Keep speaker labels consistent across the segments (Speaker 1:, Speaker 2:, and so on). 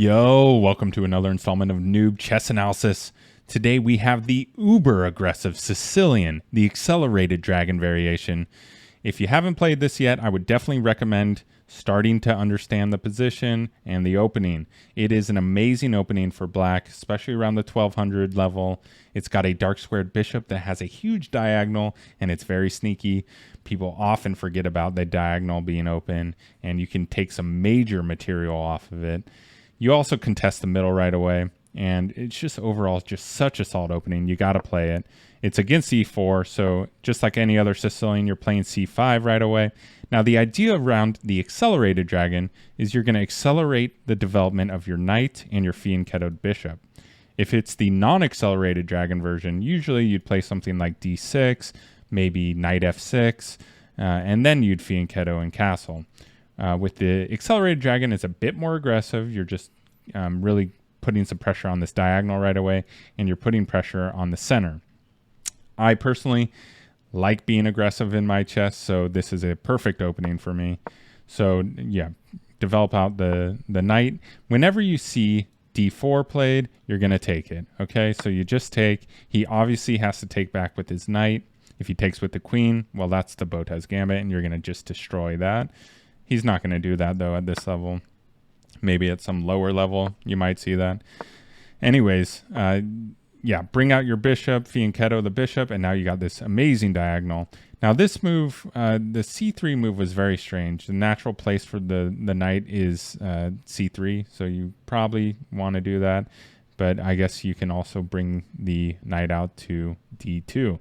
Speaker 1: Yo, welcome to another installment of Noob Chess Analysis. Today we have the uber aggressive Sicilian, the Accelerated Dragon variation. If you haven't played this yet, I would definitely recommend starting to understand the position and the opening. It is an amazing opening for black, especially around the 1200 level. It's got a dark squared bishop that has a huge diagonal and it's very sneaky. People often forget about the diagonal being open and you can take some major material off of it. You also contest the middle right away, and it's just overall just such a solid opening. You got to play it. It's against e4, so just like any other Sicilian, you're playing c5 right away. Now, the idea around the accelerated dragon is you're going to accelerate the development of your knight and your fianchettoed bishop. If it's the non-accelerated dragon version, usually you'd play something like d6, maybe knight f6, and then you'd fianchetto and castle. With the accelerated dragon, it's a bit more aggressive. You're just really putting some pressure on this diagonal right away, and you're putting pressure on the center. I personally like being aggressive in my chess, so this is a perfect opening for me. So yeah, develop out the knight. Whenever you see d4 played, you're going to take it. Okay, so you just take. He obviously has to take back with his knight. If he takes with the queen, well, that's the Botez Gambit, and you're going to just destroy that. He's not going to do that, though, at this level. Maybe at some lower level, you might see that. Anyways, yeah, bring out your bishop, fianchetto the bishop, and now you got this amazing diagonal. Now, this move, the c3 move was very strange. The natural place for the knight is c3, so you probably want to do that. But I guess you can also bring the knight out to d2.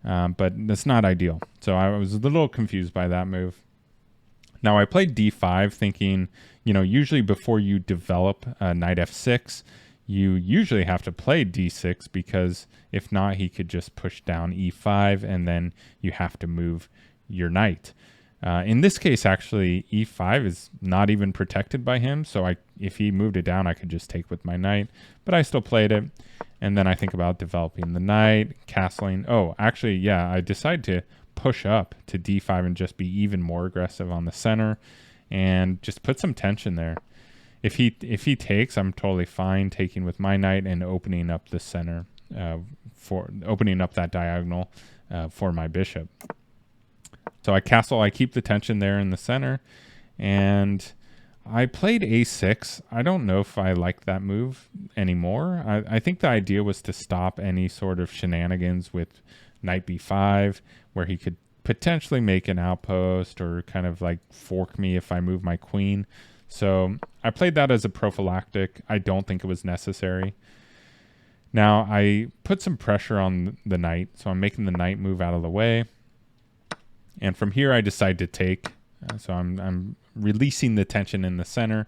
Speaker 1: But that's not ideal. So I was a little confused by that move. Now, I played d5 thinking, usually before you develop knight f6, you usually have to play d6 because if not, he could just push down e5 and then you have to move your knight. In this case, actually, e5 is not even protected by him. So if he moved it down, I could just take with my knight, but I still played it. And then I think about developing the knight, castling. Oh, actually, yeah, I decided to push up to d5 and just be even more aggressive on the center and just put some tension there. If he takes, I'm totally fine taking with my knight and opening up the center for opening up that diagonal for my bishop. So I castle, I keep the tension there in the center, and I played a6. I don't know if I like that move anymore. I think the idea was to stop any sort of shenanigans with knight b5, where he could potentially make an outpost or kind of like fork me if I move my queen. So I played that as a prophylactic. I don't think it was necessary. Now I put some pressure on the knight, so I'm making the knight move out of the way. And from here I decide to take. So I'm releasing the tension in the center.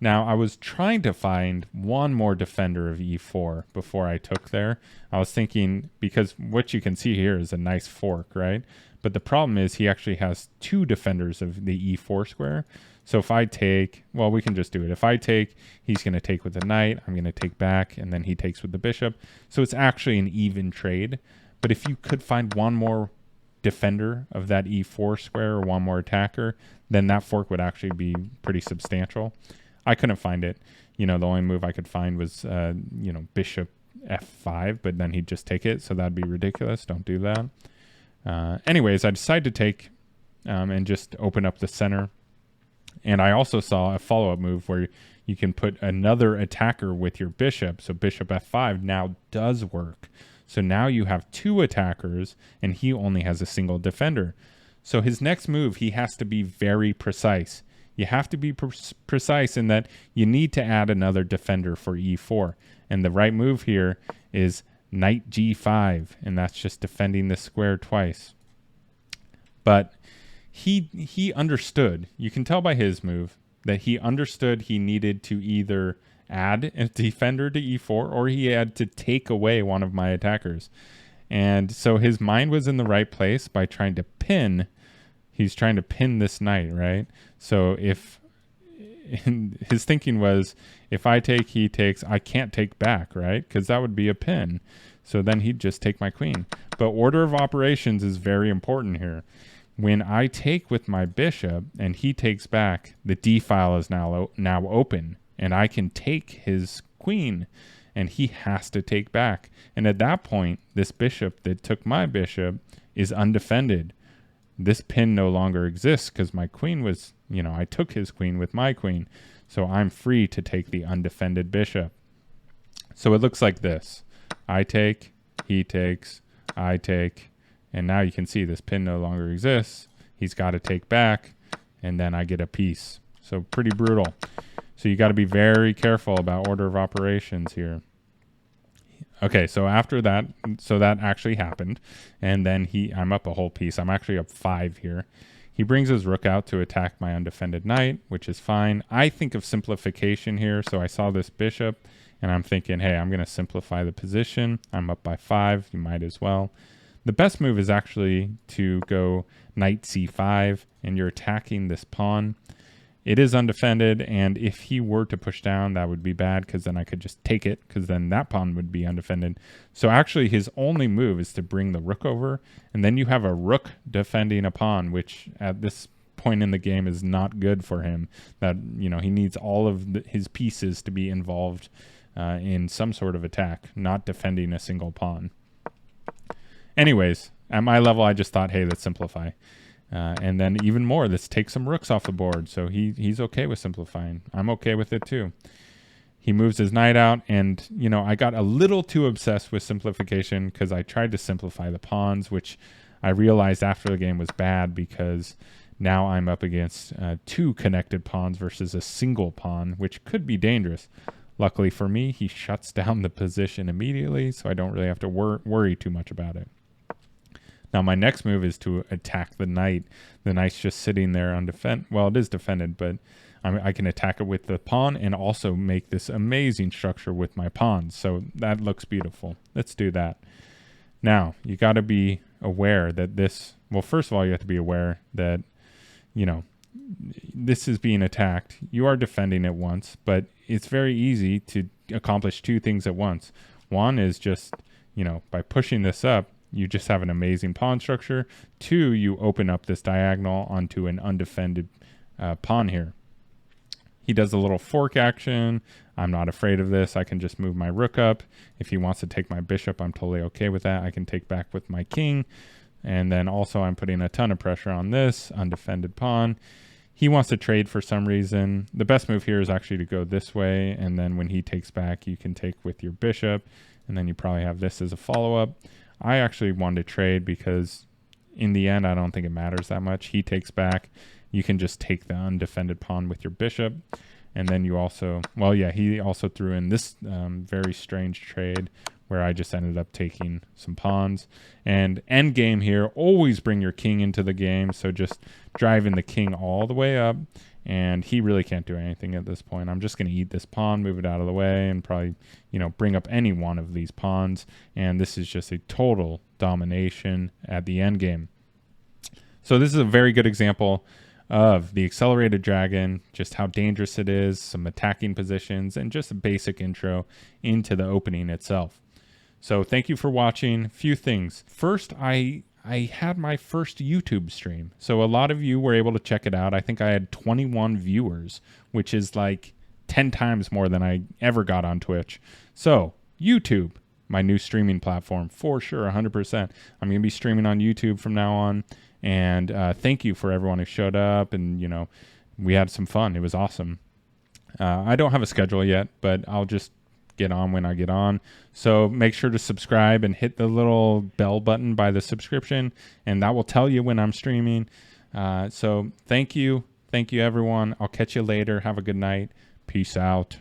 Speaker 1: Now, I was trying to find one more defender of e4 before I took there. I was thinking, because what you can see here is a nice fork, right? But the problem is he actually has two defenders of the e4 square. So if I take, well, we can just do it. If I take, he's going to take with the knight. I'm going to take back, and then he takes with the bishop. So it's actually an even trade. But if you could find one more defender of that e4 square or one more attacker, then that fork would actually be pretty substantial. I couldn't find it. The only move I could find was, bishop f5, but then he'd just take it. So that'd be ridiculous. Don't do that. Anyways, I decided to take and just open up the center. And I also saw a follow-up move where you can put another attacker with your bishop. So bishop f5 now does work. So now you have two attackers and he only has a single defender. So his next move, he has to be very precise. You have to be precise in that you need to add another defender for e4. And the right move here is knight g5, and that's just defending the square twice. But he understood. You can tell by his move that he understood he needed to either add a defender to e4 or he had to take away one of my attackers. And so his mind was in the right place by trying to pin. He's trying to pin this knight, right? So if his thinking was, if I take, he takes, I can't take back, right? Because that would be a pin. So then he'd just take my queen. But order of operations is very important here. When I take with my bishop and he takes back, the d file is now open. and I can take his queen, and he has to take back. And at that point, this bishop that took my bishop is undefended. This pin no longer exists because my queen was, I took his queen with my queen. So I'm free to take the undefended bishop. So it looks like this. I take, he takes, I take, and now you can see this pin no longer exists. He's got to take back, and then I get a piece. So pretty brutal. So you got to be very careful about order of operations here. Okay, so after that, so that actually happened, and then I'm up a whole piece. I'm actually up 5 here. He brings his rook out to attack my undefended knight, which is fine. I think of simplification here, so I saw this bishop, and I'm thinking, hey, I'm going to simplify the position. I'm up by 5. You might as well. The best move is actually to go knight c5, and you're attacking this pawn. It is undefended, and if he were to push down, that would be bad, because then I could just take it, because then that pawn would be undefended. So actually, his only move is to bring the rook over, and then you have a rook defending a pawn, which at this point in the game is not good for him. That, he needs all of his pieces to be involved in some sort of attack, not defending a single pawn. Anyways, at my level, I just thought, hey, let's simplify. And then even more, let's take some rooks off the board. So he's okay with simplifying. I'm okay with it too. He moves his knight out, and I got a little too obsessed with simplification because I tried to simplify the pawns, which I realized after the game was bad because now I'm up against 2 connected pawns versus a single pawn, which could be dangerous. Luckily for me, he shuts down the position immediately, so I don't really have to worry too much about it. Now my next move is to attack the knight. The knight's just sitting there undefended. Well, it is defended, but I can attack it with the pawn and also make this amazing structure with my pawns. So that looks beautiful. Let's do that. Now, you got to be aware that this... Well, first of all, you have to be aware that, this is being attacked. You are defending it once, but it's very easy to accomplish 2 things at once. One is just, by pushing this up, you just have an amazing pawn structure. 2, you open up this diagonal onto an undefended pawn here. He does a little fork action. I'm not afraid of this. I can just move my rook up. If he wants to take my bishop, I'm totally okay with that. I can take back with my king. And then also I'm putting a ton of pressure on this undefended pawn. He wants to trade for some reason. The best move here is actually to go this way. And then when he takes back, you can take with your bishop. And then you probably have this as a follow-up. I actually wanted to trade because in the end, I don't think it matters that much. He takes back. You can just take the undefended pawn with your bishop. And then you also, he also threw in this very strange trade where I just ended up taking some pawns. And end game here, always bring your king into the game. So just driving the king all the way up. And he really can't do anything at this point. I'm just going to eat this pawn, move it out of the way, and probably, bring up any one of these pawns. And this is just a total domination at the end game. So this is a very good example of the Accelerated Dragon, just how dangerous it is, some attacking positions, and just a basic intro into the opening itself. So thank you for watching. A few things. First, I had my first YouTube stream. So a lot of you were able to check it out. I think I had 21 viewers, which is like 10 times more than I ever got on Twitch. So YouTube, my new streaming platform, for sure, 100%. I'm going to be streaming on YouTube from now on. And thank you for everyone who showed up. And, we had some fun. It was awesome. I don't have a schedule yet, but I'll just get on when I get on. So make sure to subscribe and hit the little bell button by the subscription, and that will tell you when I'm streaming. So thank you. Thank you, everyone. I'll catch you later. Have a good night. Peace out.